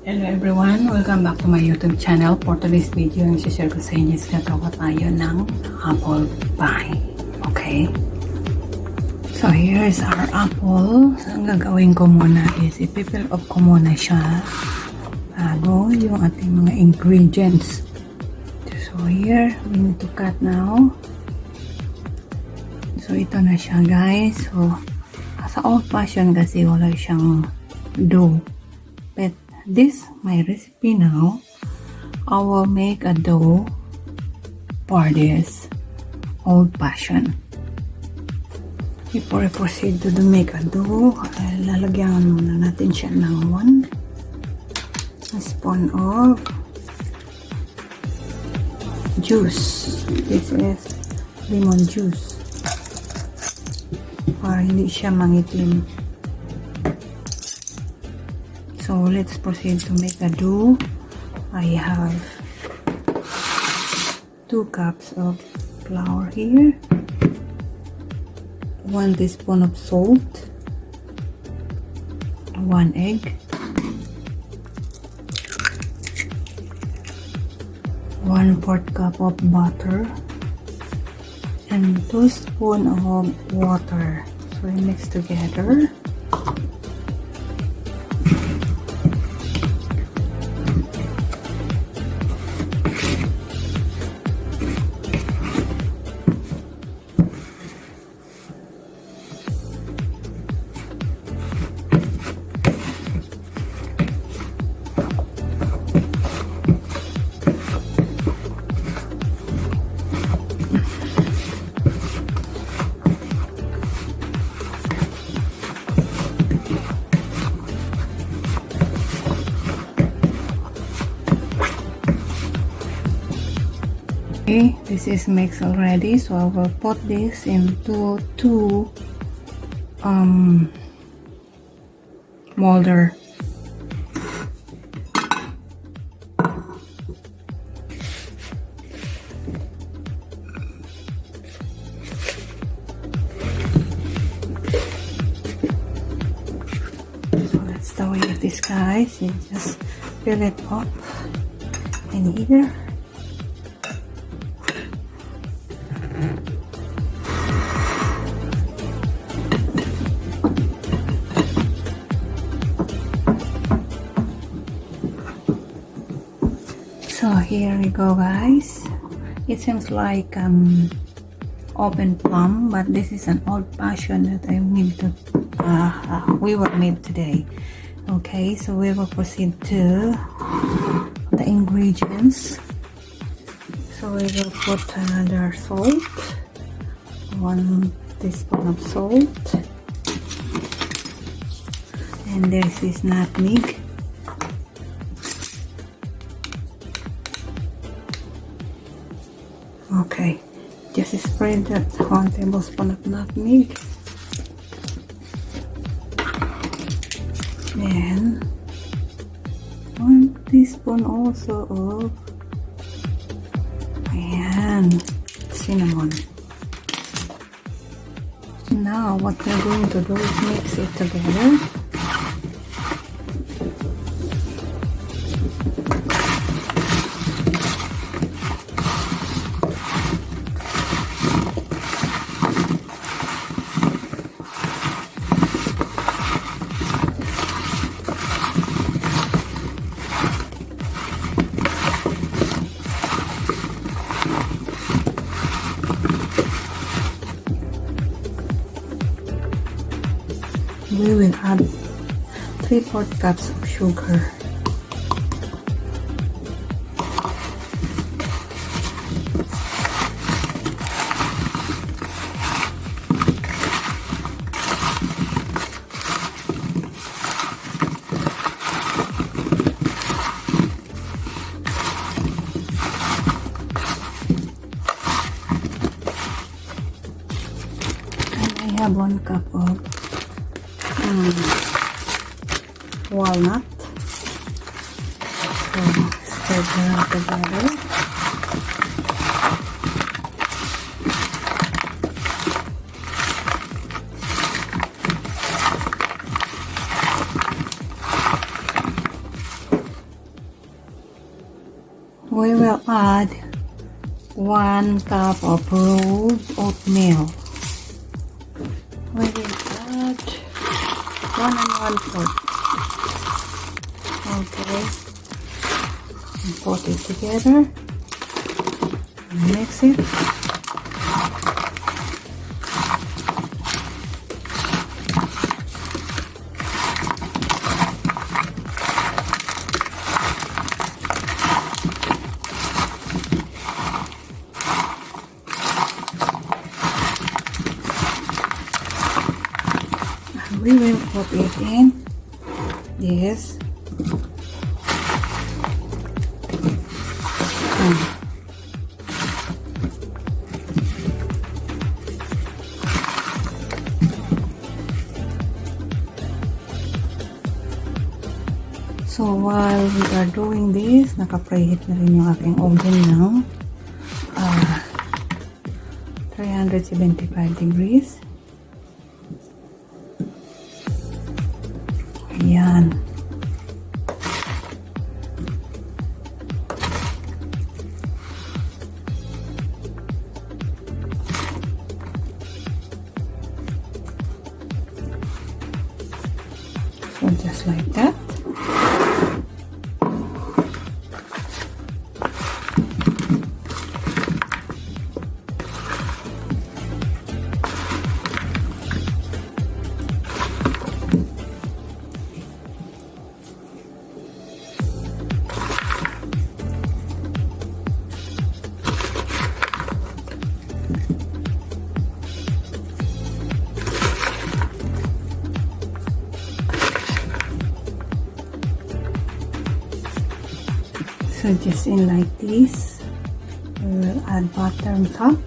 Hello everyone! Welcome back to my YouTube channel. For today's video, yung share ko sa inyo is gagawa tayo ng apple pie. Okay? So here's our apple. So ang gagawin ko muna is ipifill up ko muna siya bago yung ating mga ingredients. So here, we need to cut now. So ito na siya guys. So sa old fashion kasi wala siyang dough. But this my recipe now, I will make a dough for this old fashion. Before I proceed to make a dough, lalagyan muna natin siya ng 1 spoon of juice. This is lemon juice para hindi siya mangitim. So let's proceed to make a dough. I have 2 cups of flour here, 1 teaspoon of salt, 1 egg, 1/4 cup of butter, and 2 spoons of water. So we mix together. Okay, this is mixed already, so I will put this into 2 molder. So that's the way it is, guys. You just fill it up in here. So here we go, guys. It seems like open plum, but this is an old fashioned that I need to we will make today. Okay, so we will proceed to the ingredients. So we will put another salt, 1 teaspoon of salt, and this is nutmeg. Okay, just spread that 1 tablespoon of nutmeg, and 1 teaspoon also of cinnamon. Now what we're going to do is mix it together. We will add 3/4 cups of sugar. And I have 1 cup of walnut. So spread them together. we will add 1 cup of rolled oatmeal. We will add 1 1/4. Okay, and put it together and mix it. We will put it in this So while we are doing this, naka-preheat na rin yung aking oven ng 375 degrees. Ayan. So just like that. So just in like this, we will add butter on top.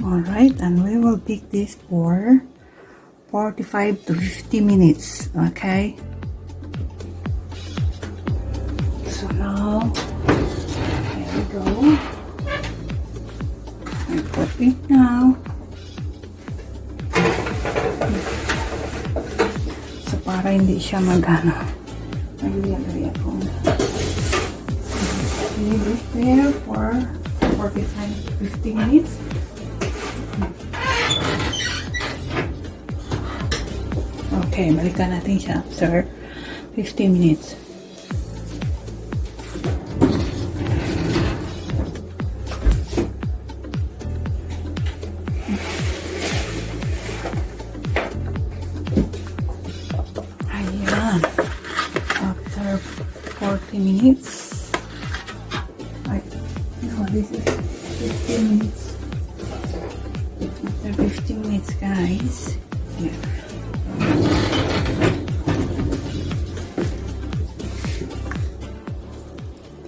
Alright, and we will bake this for 45 to 50 minutes, okay? So now, here we go. I put it now. So para hindi siya magano. Lagay ako. Leave it there for 45 to 50 minutes. Okay, balikan natin siya after 50 minutes. Ayan. After 40 minutes. No, this is 15 minutes. After 15 minutes, guys. Yeah.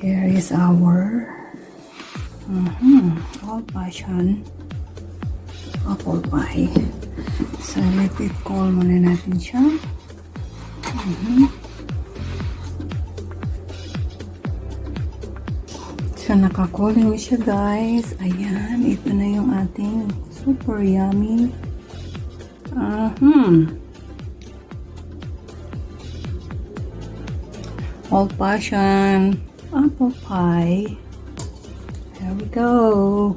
Here is our old-fashioned apple pie. So, let it cool muna natin siya. So, nakakuling siya, guys. Ayan, ito na yung ating super yummy. Old-fashioned apple pie. There we go.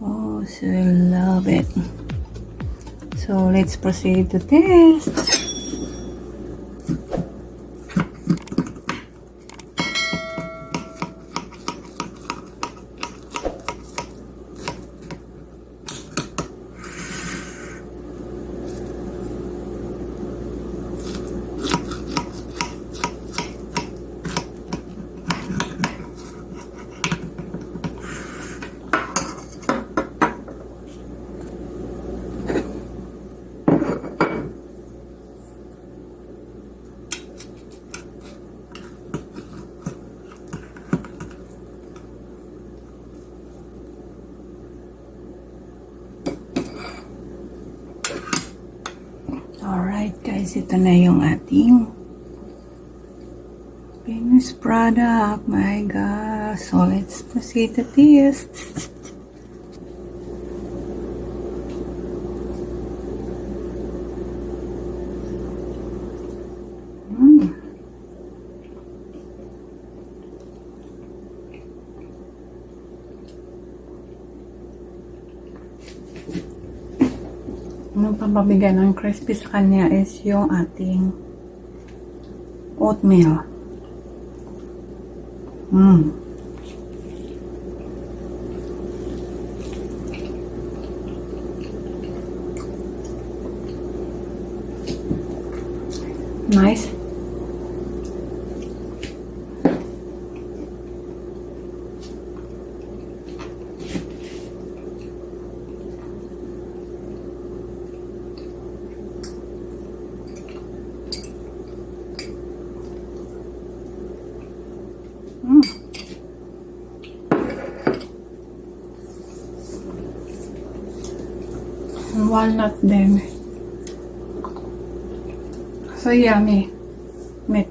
Oh, so I love it. So let's proceed to taste. guys, ito na yung ating finished product. My gosh. So, let's proceed to taste. Ang pampabigay ng crispy sa kanya is yung ating oatmeal. Nice. Walnut din. So yummy. May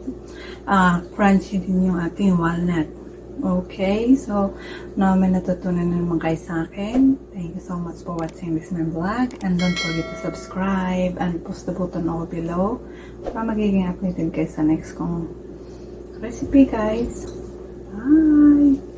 crunchy din yung ating walnut. Okay, so now may natutunan na naman kayo sa akin. Thank you so much for watching this my vlog. And don't forget to subscribe and push the button all below para magiging updated kayo sa next kong recipe, guys. Bye!